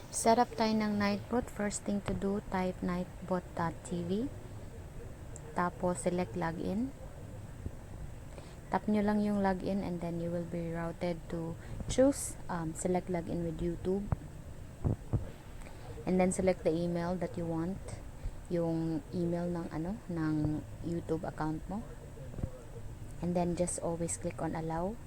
Set up tayo ng Nightbot. First thing to do, type nightbot.tv. Tapos, select login. Tap nyo lang yung login and then you will be routed to choose, select login with YouTube. And then, select the email that you want. Yung email ng YouTube account mo. And then, just always click on allow.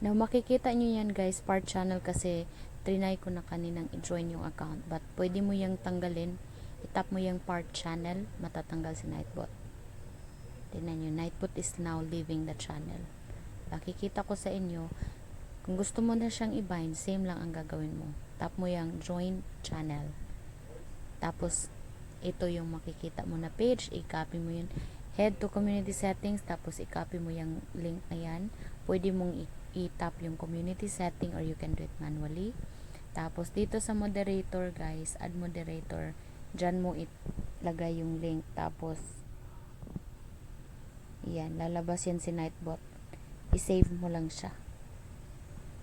Now, makikita nyo yan guys, part channel kasi trinay ko na kaninang i-join yung account. But, pwede mo yung tanggalin. I-tap mo yung part channel, matatanggal si Nightbot. Tingnan nyo, Nightbot is now leaving the channel. Nakikita ko sa inyo, kung gusto mo na siyang i-bind, same lang ang gagawin mo. Tap mo yung join channel. Tapos, ito yung makikita mo na page, i-copy mo yun. Head to community settings, tapos i-copy mo yung link na yan. Pwede mong i-tap yung community setting or you can do it manually. Tapos, dito sa moderator guys, add moderator, dyan mo ilagay yung link. Tapos, yan, lalabas yan si Nightbot. I-save mo lang siya.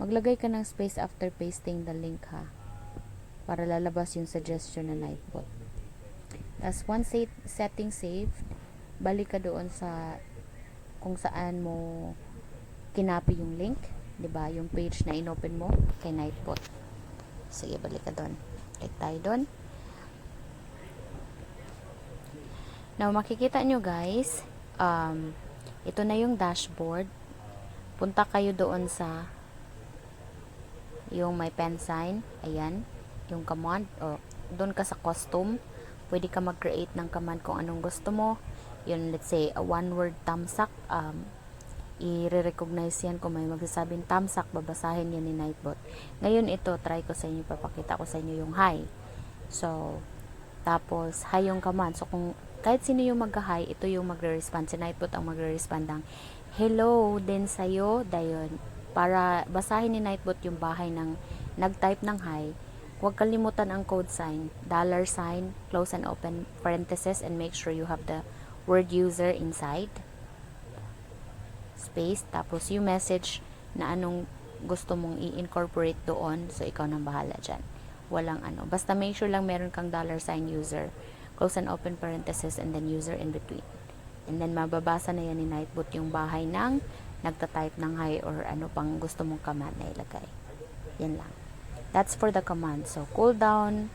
Maglagay ka ng space after pasting the link ha. Para lalabas yung suggestion na Nightbot. Tapos, once setting saved, balik ka doon sa kung saan mo kinapi yung link. 'Di ba? Yung page na inopen mo kay Nightbot. Sige, balik ka doon. Click tayo doon. Now, makikita nyo guys, ito na yung dashboard. Punta kayo doon sa yung may pen sign. Ayan. Yung command. O, doon ka sa custom. Pwede ka mag-create ng command kung anong gusto mo. Yun, let's say, a one-word thumbs up. I-recognize yan kung may magsasabing thumbs up, babasahin yan ni Nightbot. Ngayon ito, try ko sa inyo, papakita ko sa inyo yung hi. So, tapos, hi yung command. So, kung kahit sino yung mag-hi, ito yung magre-respond. Si Nightbot ang magre-respond ng hello din sa'yo, dayon. Para basahin ni Nightbot yung bahay ng nag-type ng hi, huwag kalimutan ang code sign, $sign, close and open parenthesis, and make sure you have the word user inside. Space, tapos yung message na anong gusto mong i-incorporate doon, so ikaw nang bahala dyan. Walang basta make sure lang meron kang $sign user, close and open parenthesis, and then user in between. And then mababasa na yan ni Nightbot yung bahay ng nagta-type ng hi or ano pang gusto mong command na ilagay. Yan lang. That's for the command. So, cooldown,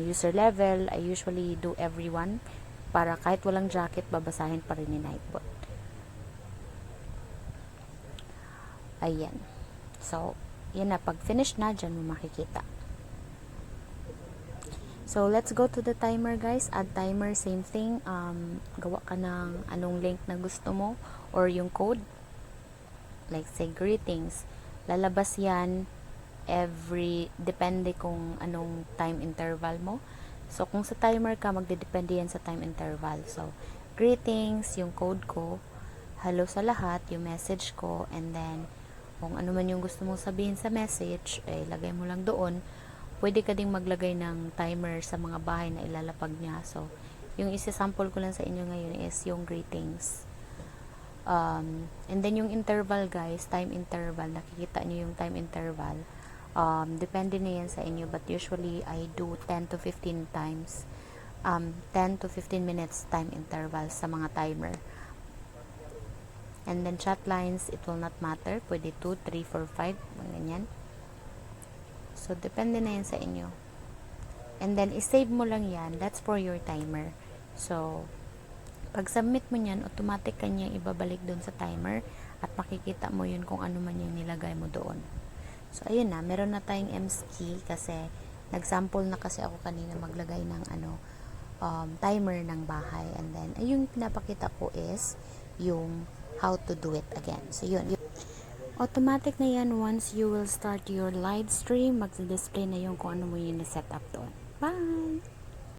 user level, I usually do everyone para kahit walang jacket, babasahin pa rin ni Nightbot. Ayan. So, yan na. Pag finish na, dyan mo makikita. So, let's go to the timer guys. Add timer, same thing. Gawa ka ng anong link na gusto mo or yung code. Like say, greetings. Lalabas yan depende kung anong time interval mo. So, kung sa timer ka, magdedepende yan sa time interval. So, greetings, yung code ko, hello sa lahat, yung message ko, and then, kung ano man yung gusto mong sabihin sa message, lagay mo lang doon. Pwede ka ding maglagay ng timer sa mga bahay na ilalapag niya. So, yung isa-sample ko lang sa inyo ngayon is yung greetings. And then, yung interval guys, time interval, nakikita nyo yung time interval. Depende na yan sa inyo, but usually I do 10 to 15 times 10 to 15 minutes time interval sa mga timer. And then chat lines, it will not matter, pwede 2, 3, 4, 5 ganyan. So depende na yan sa inyo. And then i-save mo lang yan, that's for your timer. So pag submit mo yan, automatic kanya ibabalik doon sa timer at makikita mo yun kung ano man yung nilagay mo doon. So, ayun na. Meron na tayong Emzkie kasi nag-sample na kasi ako kanina maglagay ng timer ng bahay. And then, yung pinapakita ko is yung how to do it again. So, yun. Automatic na yan once you will start your live stream. Mag-display na yung kung ano mo yung set up doon. Bye!